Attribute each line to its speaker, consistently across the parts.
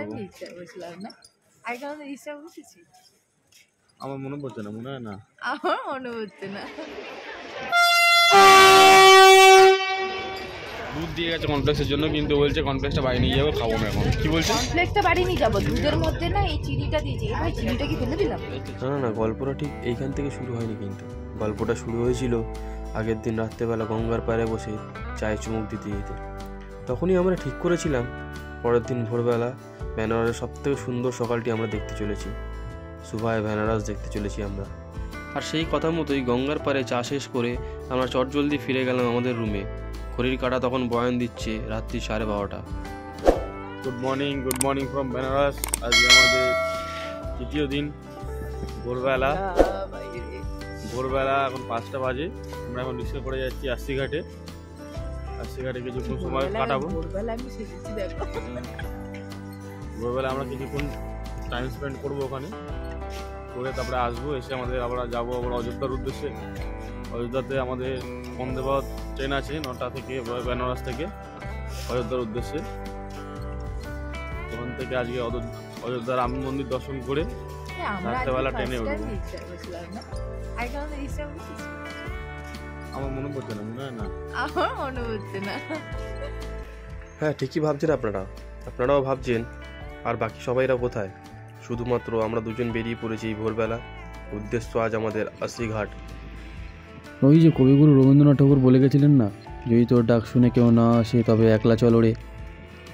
Speaker 1: করবো।
Speaker 2: আমার মনে পড়ছে না, মনে হয় না।
Speaker 1: আমার মনে হচ্ছে না।
Speaker 2: দুধ দিয়ে গেছে কমপ্লেক্সের জন্য, কিন্তু বলছে কমপ্লেক্সটা বাড়ি নিয়ে যাবো, খাবো না এখন। কি বলছে?
Speaker 1: কমপ্লেক্সটা বাড়ি নিয়ে যাবো, দুধের মধ্যে না এই চিনিটা দিয়েছি। ভাই চিনিটা কি ফেলে দিলাম?
Speaker 3: না, গল্পটা ঠিক এইখান থেকে শুরু হয়নি, কিন্তু গল্পটা শুরু হয়েছিল আগের দিন রাত্রেবেলা গঙ্গার পাড়ে বসে চায়ে চুমুক দিতে দিতে। তখনই আমরা ঠিক করেছিলাম পরের দিন ভোরবেলা বেনারসের সবথেকে সুন্দর সকালটি আমরা দেখতে চলেছি। সুবাহে বেনারস দেখতে চলেছি আমরা। আর সেই কথা মতোই গঙ্গার পাড়ে চা শেষ করে আমরা চটজলদি ফিরে গেলাম আমাদের রুমে। ঘড়ির কাঁটা তখন বয়ান দিচ্ছে রাত্রি 12:30।
Speaker 2: Good morning from Benares. আজকে আমাদের তৃতীয় দিন। ভোরবেলা এখন 5টা বাজে। আমরা এখন রিক্সা করে যাচ্ছি আশিঘাটে। কিছুক্ষণ সময় কাটাবো। ভোরবেলা আমরা কিছুক্ষণ টাইম স্পেন্ড করবো ওখানে, করে তারপরে আসবো। এসে আমরা যাবো অযোধ্যার উদ্দেশ্যে। অযোধ্যাতে আমাদের বন্দে ভারত ট্রেন আছে 9টা থেকে, বেনারস থেকে অযোধ্যার উদ্দেশ্যে। ওখান থেকে আজকে অযোধ্যা রাম মন্দির দর্শন করে রাত্রেবেলা ট্রেনে উঠবো। আমার মনে পড়ছে না, মনে হয় না।
Speaker 1: আমার মনে হচ্ছে না।
Speaker 3: হ্যাঁ, ঠিকই ভাবছেন আপনারাও ভাবছেন। আর বাকি সবাইরা কোথায়? শুধুমাত্র আমরা দুজন বেরিয়ে পড়েছি এই ভোরবেলা। উদ্দেশ্য আজ আমাদের আশিঘাট।
Speaker 4: ওই যে কবিগুরু রবীন্দ্রনাথ ঠাকুর বলে গেছিলেন না, যদি তোর ডাক শুনে কেউ না আসে তবে একলা চল ওরে।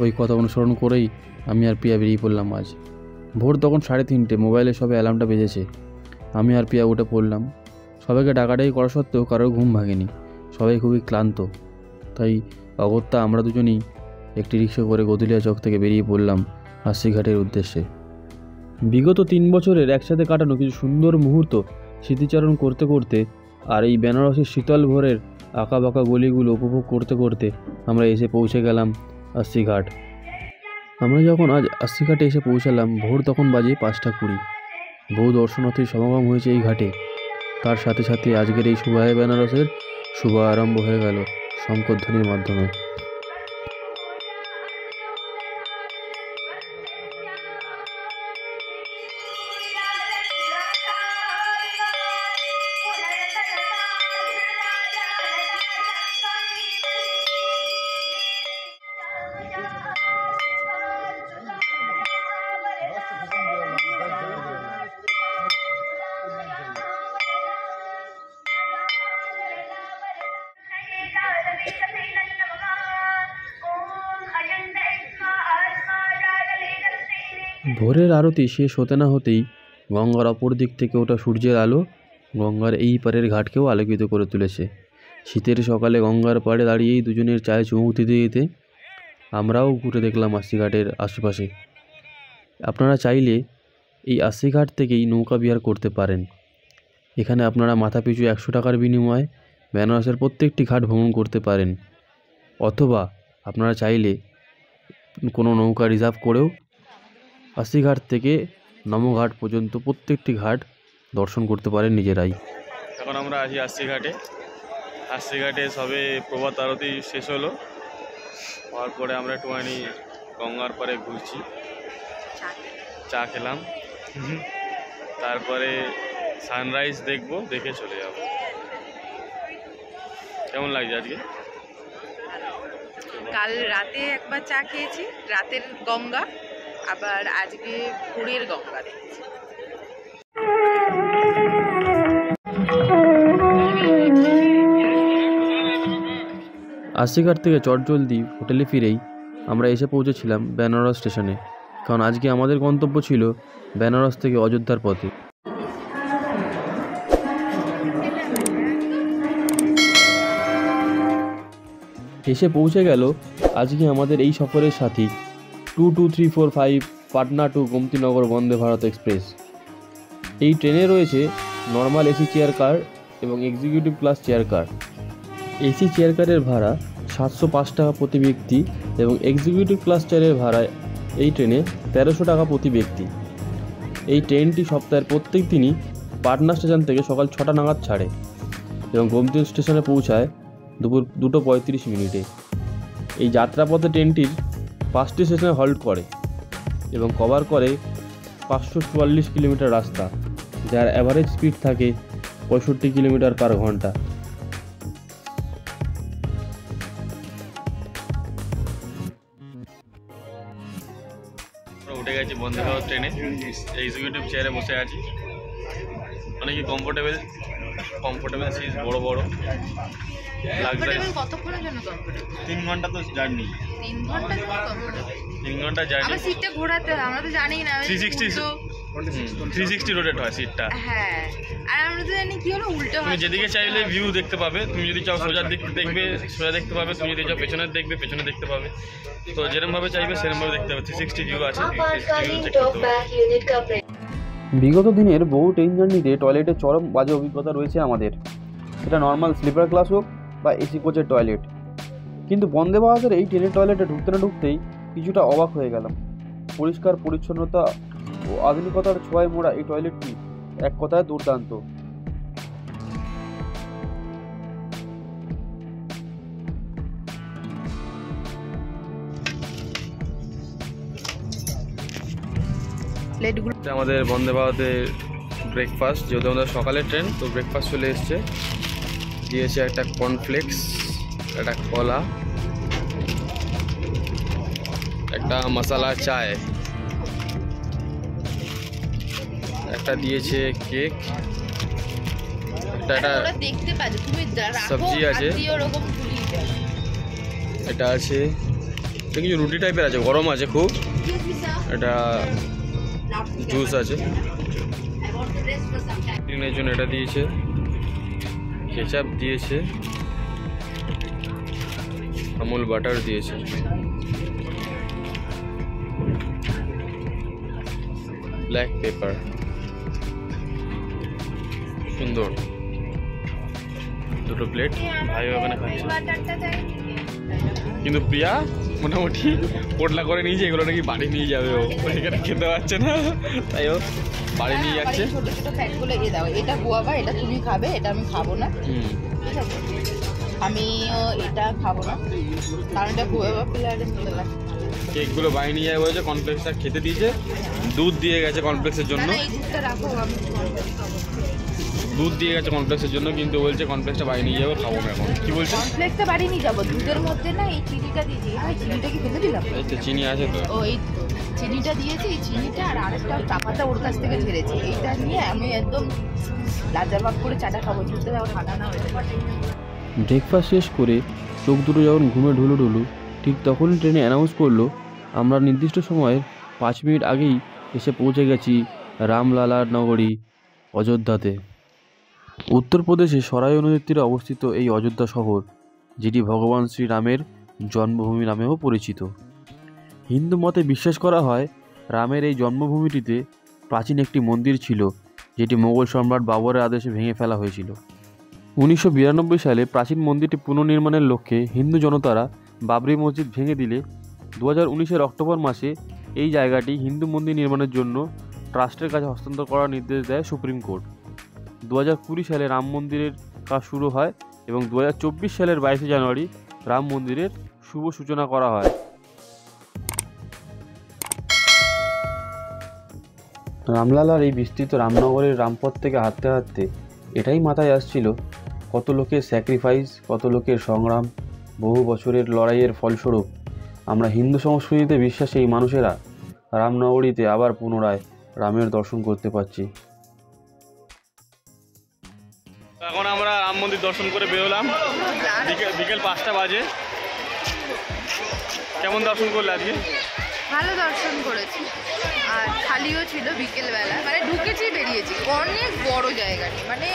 Speaker 4: ওই কথা অনুসরণ করেই আমি আর প্রিয়া বেরিয়ে পড়লাম আজ। ভোর তখন 3:30, মোবাইলে সবে অ্যালার্মটা বেজেছে। আমি আর প্রিয়া উঠে পড়লাম। সবাইকে ডাকাডাকি করা সত্ত্বেও কারোর ঘুম ভাঙেনি। সবাই খুবই ক্লান্ত। তাই অগত্যা আমরা দুজনেই একটি রিক্সা করে গদুলিয়া চক থেকে বেরিয়ে পড়লাম আশিঘাটের উদ্দেশ্যে। বিগত 3 বছরের একসাথে কাটানো কিছু সুন্দর মুহূর্ত স্মৃতিচারণ করতে করতে আর এই বেনারসের শীতল ভোরের আঁকাবাঁকা গলিগুলো উপভোগ করতে করতে আমরা এসে পৌঁছে গেলাম আশিঘাট। আমরা যখন আজ আশিঘাটে এসে পৌঁছালাম, ভোর তখন বাজে 5:20। বহু দর্শনার্থীর সমাগম হয়েছে এই ঘাটে। তার সাথে সাথে আজকের এই সুবাহে বেনারসের শুভ আরম্ভ হয়ে গেল শঙ্করধ্বনির মাধ্যমে। ভোরের আরতি শেষ হতে না হতেই গঙ্গার অপর দিক থেকে ওঠা সূর্যের আলো গঙ্গার এই পারের ঘাটকেও আলোকিত করে তুলেছে। শীতের সকালে গঙ্গার পাড়ে দাঁড়িয়েই দুজনের চায়ে চুমুক দিতে দিতে আমরাও ঘুরে দেখলাম আশিঘাটের আশেপাশে। আপনারা চাইলে এই আশিঘাট থেকেই নৌকা বিহার করতে পারেন। এখানে আপনারা মাথাপিছু 100 টাকার বিনিময়ে বেনারসের প্রত্যেকটি ঘাট ভ্রমণ করতে পারেন। অথবা আপনারা চাইলে কোনো নৌকা রিজার্ভ করেও আশিঘাট থেকে নমঘাট পর্যন্ত প্রত্যেকটি ঘাট দর্শন করতে পারেন নিজেরাই।
Speaker 2: এখন আমরা আছি আশিঘাটে সবে প্রভাত আরতি শেষ হলো। হওয়ার পরে আমরা একটুখানি গঙ্গার পাড়ে ঘুরছি, চা খেলাম, তারপরে সানরাইজ দেখবো, দেখে চলে যাব। কেমন লাগছে আজকে?
Speaker 1: কাল রাতে একবার চা খেয়েছি, রাতের গঙ্গা, আবার আজকে ভোরের গঙ্গা দেখছি।
Speaker 4: আশিঘাট থেকে চটজলদি হোটেলে ফিরেই আমরা এসে পৌঁছেছিলাম বেনারস স্টেশনে, কারণ আজকে আমাদের গন্তব্য ছিল বেনারস থেকে অযোধ্যার পথে। এসে পৌঁছে গেল আজকে আমাদের এই সফরের সাথী 22345 পাটনা টু গোমতীনগর বন্দে ভারত এক্সপ্রেস। এই ট্রেনে রয়েছে নর্মাল এসি চেয়ার কার এবং executive class chair car. AC chair কারের ভাড়া 705 টাকা প্রতি ব্যক্তি এবং এক্সিকিউটিভ ক্লাস চেয়ারের ভাড়া এই ট্রেনে 1300 টাকা প্রতি ব্যক্তি। এই ট্রেনটি সপ্তাহের প্রত্যেক দিনই পাটনা স্টেশন থেকে সকাল 6টা নাগাদ ছাড়ে এবং গোমতী স্টেশনে পৌঁছায় দুপুর 2:35 মিনিটে। এই যাত্রাপথে ট্রেনটির 5টি স্টেশনে হল্ট করে। এবং কভার করে 544 কিলোমিটার রাস্তা, যার অ্যাভারেজ স্পিড থাকে 65 কিলোমিটার পার ঘন্টা।
Speaker 2: উঠে গেছি বন্দে ভারত ট্রেনে, এক্সিকিউটিভ চেয়ারে বসে আছি। অনেকই কমফোর্টেবল সিট, বড় বড় লাক্সারি।
Speaker 1: কতক্ষণের জন্য কমফোর্টেবল?
Speaker 2: 3 ঘন্টা তো জার্নি,
Speaker 1: 3 ঘন্টা কমফোর্টেবল।
Speaker 2: 3 ঘন্টা জার্নি।
Speaker 1: আবার সিটটা ঘোরাতে হয়, আমরা তো জানি না।
Speaker 2: 360 রোটেট হয় সিটটা।
Speaker 1: হ্যাঁ, আর আমরা তো জানি কি হলো উল্টো
Speaker 2: তুমি যেদিকে চাইলে ভিউ দেখতে পাবে। তুমি যদি চাও সোজার দিক দেখবে, সোজা দেখতে পাবে। তুমি যদি চাও পেছনের দেখবে, পেছনে দেখতে পাবে। তো যেরকম ভাবে চাইবে সেরকম ভাবে দেখতে পাবে। 360 ভিউ আছে, 360 ভিউ চেক করতে পারবে।
Speaker 4: বিগত দিনের বহু ট্রেন জার্নিতে টয়লেটের চরম বাজে অভিজ্ঞতা রয়েছে আমাদের, সেটা নর্মাল স্লিপার ক্লাস হোক বা এসি কোচের টয়লেট। কিন্তু বন্দে ভারতের এই ট্রেনের টয়লেটে ঢুকতে না ঢুকতেই কিছুটা অবাক হয়ে গেলাম। পরিষ্কার পরিচ্ছন্নতা ও আধুনিকতার ছোঁয়ায় মোড়া এই টয়লেটটি এক কথায় দুর্দান্ত।
Speaker 1: প্লেটগুলো
Speaker 2: আমাদের বন্দে ভারতের ব্রেকফাস্ট, যেহেতু আমাদের সকালের ট্রেন, তো ব্রেকফাস্ট চলে এসছে। দিয়েছে একটা কর্নফ্লেক্স, একটা কলা, একটা মশলা চায়, একটা দিয়েছে কেক, একটা
Speaker 1: দেখতে পাচ্ছ তুমি,
Speaker 2: সবজি আছে, এটা আছে, এটা কিছু রুটি টাইপের আছে, গরম আছে খুব। এটা জুস আছে, ডিনের জন্য এটা দিয়েছে, কেচাপ দিয়েছে, আমুল বাটার দিয়েছে, ব্ল্যাক পেপার, সুন্দর দুটো প্লেট ভাই ওখানে খাচ্ছে। কিন্তু প্রিয়া মোটামুটি পোটলা করে নিয়েছে, এগুলো নাকি বাড়ি নিয়ে যাবে। ও এখানে খেতে পারছে না, তাই ও বাড়ি নিয়ে যাচ্ছে।
Speaker 1: ছোট ছোট প্যাকগুলো এ দাও, এটা গুয়াভা, এটা তুমি খাবে, এটা আমি খাবো না। ঠিক আছে, আমিও এটা খাবো না, কারণ এটা গুয়াভা ফ্লেভারের সুন্দর লাগছে।
Speaker 2: কেকগুলো বাড়ি নিয়ে যাবে বলেছে, কর্নফ্লেক্সটা খেতে দিয়েছে, দুধ দিয়ে গেছে কর্নফ্লেক্সের জন্য,
Speaker 1: এই দুধটা রাখো, আমি
Speaker 2: দুধ দিয়ে গেছে কর্নফ্লেক্সের জন্য, কিন্তু বলছে কর্নফ্লেক্সটা বাড়ি নিয়ে যাবো, খাবো না এখন। কি বলছে?
Speaker 1: কর্নফ্লেক্সটা বাড়ি নিয়ে যাবো, দুধের মধ্যে না এই চিনিটা দিয়েছি। ভাই চিনিটা কি ফেলে দিলাম?
Speaker 2: এই তো চিনি আছে তো,
Speaker 1: ও এই চিনিটা দিয়েছি, এই চিনিটা আর আরেকটা চাপাটা ওর কাছ থেকে ঝেড়েছি। এইটা নিয়ে আমি একদম লাজবাব করে চাটা খাবো, ঝুলতে যাবো, ঠান্ডা না হয়ে যাবে।
Speaker 4: ব্রেকফাস্ট শেষ করে চোখ দুটো যখন ঘুমে ঢুলু ঠিক তখনই ট্রেনে অ্যানাউন্স করলো আমরা নির্দিষ্ট সময়ের 5 মিনিট আগেই এসে পৌঁছে গেছি রামলালার নগরী অযোধ্যাতে। উত্তরপ্রদেশে সরাই নদীর তীরে অবস্থিত এই অযোধ্যা শহর, যেটি ভগবান শ্রীরামের জন্মভূমি নামেও পরিচিত। হিন্দু মতে বিশ্বাস করা হয় রামের এই জন্মভূমিটিতে প্রাচীন একটি মন্দির ছিল, যেটি মোগল সম্রাট বাবরের আদেশে ভেঙে ফেলা হয়েছিল। 1992 সালে প্রাচীন মন্দিরটি পুনর্নির্মাণের লক্ষ্যে হিন্দু জনতারা বাবরি মসজিদ ভেঙে দিলে 2019-এর অক্টোবর মাসে এই জায়গাটি হিন্দু মন্দির নির্মাণের জন্য ট্রাস্টের কাছে হস্তান্তর করার নির্দেশ দেয় সুপ্রিম কোর্ট। 2020 সালে রাম মন্দিরের কাজ শুরু হয় এবং 2024 সালের 22 জানুয়ারি রাম মন্দিরের শুভ সূচনা করা হয়। রামলালার এই বিস্তৃত রামনগরের রামপথ থেকে হাঁটতে হাঁটতে এটাই মাথায় আসছিল, কত লোকের স্যাক্রিফাইস, কত লোকের সংগ্রাম, বহু বছরের লড়াইয়ের ফলস্বরূপ আমরা হিন্দু সংস্কৃতিতে বিশ্বাসী এই মানুষেরা রামনগরীতে আবার পুনরায় রামের দর্শন করতে পারছি।
Speaker 2: এখন আমরা রাম মন্দির দর্শন করে বেরোলাম, বিকেল 5টা বাজে। কেমন দর্শন করলে আজকে?
Speaker 1: ভালো দর্শন করেছি, আর খালিও ছিল বিকেলবেলা, মানে ঢুকেছি বেরিয়েছি। অনেক বড় জায়গাটি, মানে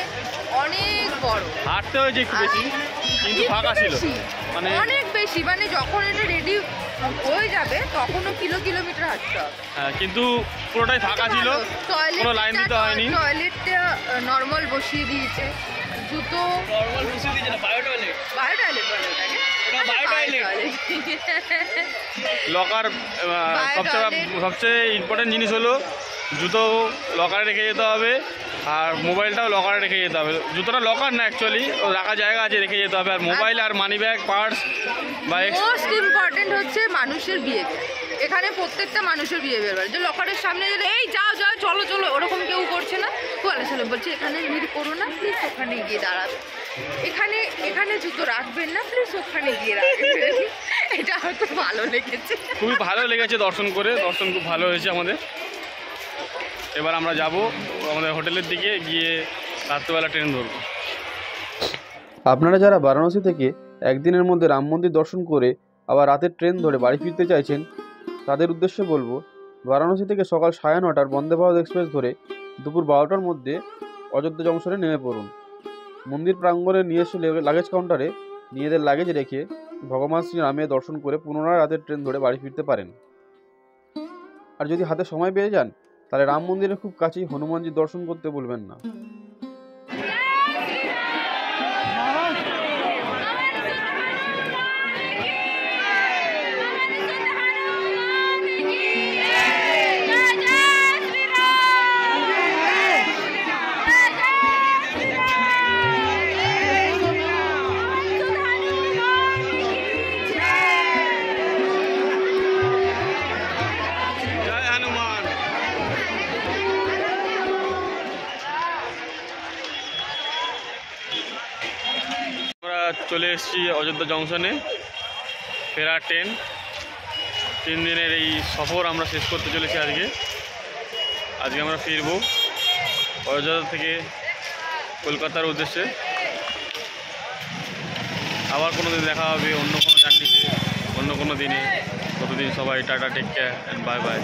Speaker 1: অনেক বড়,
Speaker 2: হাঁটতে হয়েছে একটু বেশি, কিন্তু ফাঁকা ছিল, মানে
Speaker 1: অনেক বেশি, মানে যখন এটা রেডি হয়ে যাবে তখনও কিলোমিটার হাঁটতে হবে।
Speaker 2: হ্যাঁ, কিন্তু পুরোটাই ফাঁকা ছিল, কোনো লাইন দিতে হয়নি।
Speaker 1: টয়লেটটা নর্মাল বসিয়ে দিয়েছে, জুতো
Speaker 2: নরমাল বসিয়ে দিয়েছে না, বায়ো টয়লেট
Speaker 1: বলে ওটাকে,
Speaker 2: লকার। সবচেয়ে ইম্পর্টেন্ট জিনিস হলো জুতো লকারে রেখে যেতে হবে, আর মোবাইলটাও লকারে রেখে যেতে হবে। জুতোটা লকার না, অ্যাকচুয়ালি রাখা জায়গা আছে, রেখে যেতে হবে। আর মোবাইল আর মানি ব্যাগ, পার্স বা
Speaker 1: মোস্ট ইম্পর্টেন্ট হচ্ছে মানুষের বিহেভিয়ার। এখানে প্রত্যেকটা মানুষের বিহেভিয়ার, যে লকারের সামনে যদি এই যাও যাও চলো চলো ওরকম কেউ করছে না, বলে চলে বলছে এখানে ভিড় করো না প্লিজ, ওখানে গিয়ে দাঁড়াবে, এখানে এখানে জুতো রাখবেন না প্লিজ, ওখানে গিয়ে রাখবেন। এটা আমার খুব ভালো লেগেছে,
Speaker 2: খুবই ভালো লেগেছে দর্শন করে। দর্শন খুব ভালো হয়েছে আমাদের। এবার আমরা যাব আমাদের হোটেলের দিকে, গিয়ে রাত্রেবেলা ট্রেন ধরবো।
Speaker 3: আপনারা যারা বারাণসী থেকে একদিনের মধ্যে রাম মন্দির দর্শন করে আবার রাতের ট্রেন ধরে বাড়ি ফিরতে চাইছেন, তাদের উদ্দেশ্যে বলবো, বারাণসী থেকে সকাল 9:30 বন্দে ভারত এক্সপ্রেস ধরে দুপুর 12টার মধ্যে অযোধ্যা জংশনে নেমে পড়ুন। মন্দির প্রাঙ্গণে নিজস্ব লাগেজ কাউন্টারে নিজেদের লাগেজ রেখে ভগবান শ্রীরামের দর্শন করে পুনরায় রাতের ট্রেন ধরে বাড়ি ফিরতে পারেন। আর যদি হাতে সময় পেয়ে যান, তাহলে রাম মন্দিরের খুব কাছেই হনুমানজির দর্শন করতে ভুলবেন না।
Speaker 2: চলে এসেছি অযোধ্যা জংশনে, ফেরা ট্রেন। 3 দিনের এই সফর আমরা শেষ করতে চলেছি আজকে আমরা ফিরব অযোধ্যা থেকে কলকাতার উদ্দেশ্যে। আবার কোনো দিন দেখা হবে অন্য কোনো জার্নিতে, অন্য কোনো দিনে। ততদিন সবাই tata, take care and bye by.